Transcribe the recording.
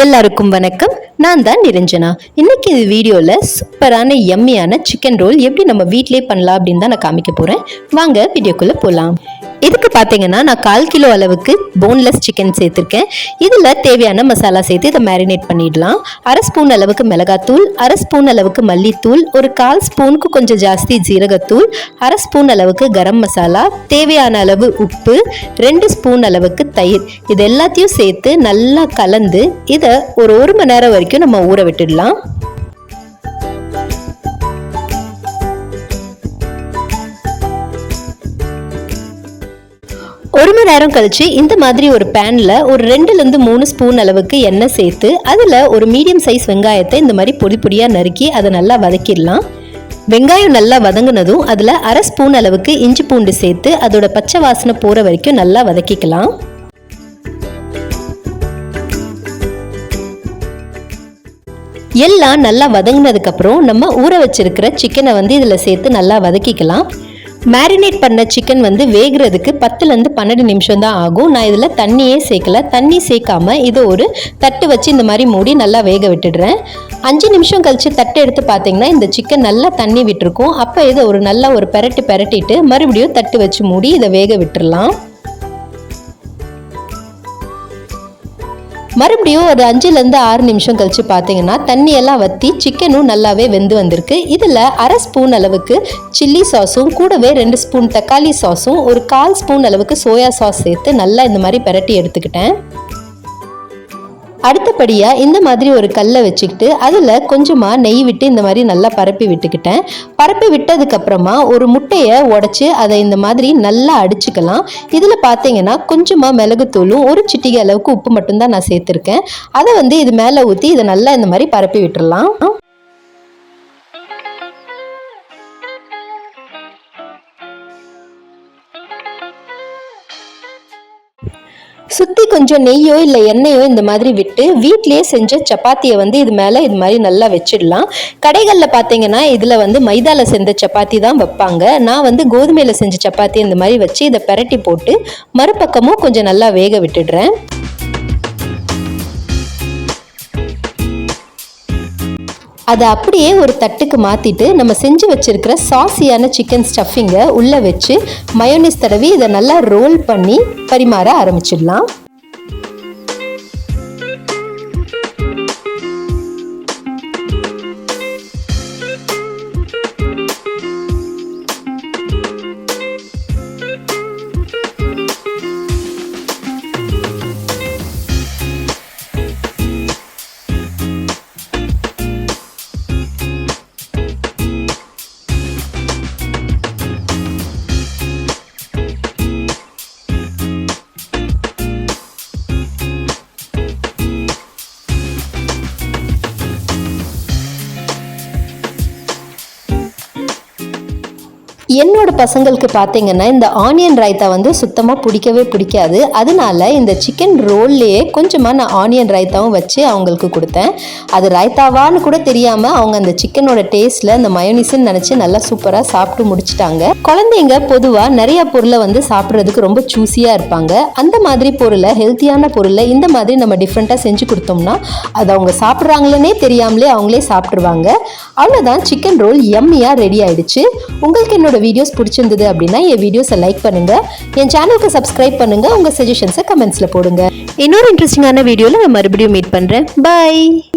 எல்லாருக்கும் வணக்கம். நான் தான் நிரஞ்சனா. இன்னைக்கு இந்த வீடியோவில் சூப்பரான எம்மியான சிக்கன் ரோல் எப்படி நம்ம வீட்டிலே பண்ணலாம் அப்படின்னு தான் நான் காமிக்க போகிறேன். வாங்க வீடியோக்குள்ளே போகலாம். இதுக்கு பார்த்தீங்கன்னா நான் 1/4 கிலோ அளவுக்கு போன்லெஸ் சிக்கன் சேர்த்துருக்கேன். இதில் தேவையான மசாலா சேர்த்து இதை மேரினேட் பண்ணிடலாம். 1/2 ஸ்பூன் அளவுக்கு மிளகாத்தூள், 1/2 ஸ்பூன் அளவுக்கு மல்லித்தூள், ஒரு 1/4 ஸ்பூனுக்கு கொஞ்சம் ஜாஸ்தி ஜீரகத்தூள், 1/2 ஸ்பூன் அளவுக்கு கரம் மசாலா, தேவையான அளவு உப்பு, 2 ஸ்பூன் அளவுக்கு தயிர், இது எல்லாத்தையும் சேர்த்து நல்லா கலந்து இதை ஒரு 1 மணி நேரம் வரைக்கும் நம்ம ஊற விட்டுடலாம். ஒரு மணி நேரம் கழிச்சு இந்த மாதிரி ஒரு பேனில் ஒரு 2லேருந்து 3 ஸ்பூன் அளவுக்கு எண்ணெய் சேர்த்து அதில் ஒரு மீடியம் சைஸ் வெங்காயத்தை இந்த மாதிரி பொடி பொடியாக நறுக்கி அதை நல்லா வதக்கிடலாம். வெங்காயம் நல்லா வதங்கினதும் அதில் 1/2 ஸ்பூன் அளவுக்கு இஞ்சி பூண்டு சேர்த்து அதோட பச்சை வாசனை போகிற வரைக்கும் நல்லா வதக்கிக்கலாம். எல்லாம் நல்லா வதங்கினதுக்கப்புறம் நம்ம ஊற வச்சிருக்கிற சிக்கனை இதில் சேர்த்து நல்லா வதக்கிக்கலாம். மேரினேட் பண்ண சிக்கன் வேகிறதுக்கு 10லேருந்து 12 நிமிஷம் தான் ஆகும். நான் இதில் தண்ணியே சேர்க்கல. தண்ணி சேர்க்காம இதை ஒரு தட்டு வச்சு இந்த மாதிரி மூடி நல்லா வேக விட்டுடுறேன். 5 நிமிஷம் கழிச்சு தட்டு எடுத்து பார்த்தீங்கன்னா இந்த சிக்கன் நல்லா தண்ணி விட்டுருக்கும். அப்போ இதை நல்லா ஒரு பெரட்டிட்டு மறுபடியும் தட்டு வச்சு மூடி இதை வேக விட்டுடலாம். மறுபடியும் ஒரு 5லேருந்து 6 நிமிஷம் கழிச்சு பார்த்தீங்கன்னா தண்ணியெல்லாம் வற்றி சிக்கனும் நல்லாவே வெந்து வந்திருக்கு. இதில் 1/2 ஸ்பூன் அளவுக்கு சில்லி சாஸும் கூடவே 2 ஸ்பூன் தக்காளி சாஸும் ஒரு 1/4 ஸ்பூன் அளவுக்கு சோயா சாஸ் சேர்த்து நல்லா இந்த மாதிரி பெரட்டி எடுத்துக்கிட்டேன். அடுத்தபடியாக இந்த மாதிரி ஒரு கல்லை வச்சுக்கிட்டு அதில் கொஞ்சமாக நெய் விட்டு இந்த மாதிரி நல்லா பரப்பி விட்டுக்கிட்டேன். பரப்பி விட்டதுக்கப்புறமா ஒரு முட்டையை உடச்சி அதை இந்த மாதிரி நல்லா அடிச்சுக்கலாம். இதில் பார்த்தீங்கன்னா கொஞ்சமாக மிளகுத்தூளும் ஒரு சிட்டிகை அளவுக்கு உப்பு மட்டும்தான் நான் சேர்த்துருக்கேன். அதை இது மேலே ஊற்றி இதை நல்லா இந்த மாதிரி பரப்பி விட்டுடலாம். சுற்றி கொஞ்சம் நெய்யோ இல்லை எண்ணெயோ இந்த மாதிரி விட்டு வீட்டிலேயே செஞ்ச சப்பாத்தியை இது மேலே இது மாதிரி நல்லா வச்சிடலாம். கடைகளில் பார்த்தீங்கன்னா இதில் மைதாவில் செஞ்ச சப்பாத்தி தான் வைப்பாங்க. நான் கோதுமையில் செஞ்ச சப்பாத்தி இந்த மாதிரி வச்சு இதை பெரட்டி போட்டு மறுபக்கமும் கொஞ்சம் நல்லா வேக விட்டுடுறேன். அதை அப்படியே ஒரு தட்டுக்கு மாற்றிட்டு நம்ம செஞ்சு வச்சுருக்கிற சாஸியான சிக்கன் ஸ்டஃபிங்கை உள்ளே வச்சு மயோனீஸ் தடவி இதை நல்லா ரோல் பண்ணி பரிமாற ஆரம்பிச்சிடலாம். என்னோட பசங்களுக்கு பார்த்தீங்கன்னா இந்த ஆனியன் ரைத்தா சுத்தமாக பிடிக்காது. அதனால இந்த சிக்கன் ரோல்லையே கொஞ்சமாக நான் ஆனியன் ரைத்தாவும் வச்சு அவங்களுக்கு கொடுத்தேன். அது ரைத்தாவான்னு கூட தெரியாமல் அவங்க அந்த சிக்கனோட டேஸ்ட்டில் அந்த மயோனிஸ்ன்னு நினச்சி நல்லா சூப்பராக சாப்பிட்டு முடிச்சிட்டாங்க. குழந்தைங்க பொதுவாக நிறைய பொருளை சாப்பிட்றதுக்கு ரொம்ப சூஸியாக இருப்பாங்க. அந்த மாதிரி பொருளை ஹெல்த்தியான பொருளை இந்த மாதிரி நம்ம டிஃப்ரெண்ட்டாக செஞ்சு கொடுத்தோம்னா அது அவங்க சாப்பிட்றாங்களே தெரியாமலே அவங்களே சாப்பிட்ருவாங்க. அவ்வளோதான், சிக்கன் ரோல் எம்மியாக ரெடி ஆயிடுச்சு. உங்களுக்கு என்னோட வீடியோஸ் பிடிச்சிருந்தது அப்படின்னா என் வீடியோஸை லைக் பண்ணுங்க, என் சேனலுக்கு சப்ஸ்கிரைப் பண்ணுங்க, உங்க சஜஷன்ஸை கமெண்ட்ஸ்ல போடுங்க. இன்னொரு இன்ட்ரெஸ்டிங்கான வீடியோல நான் மறுபடியும் மீட் பண்றேன். பை.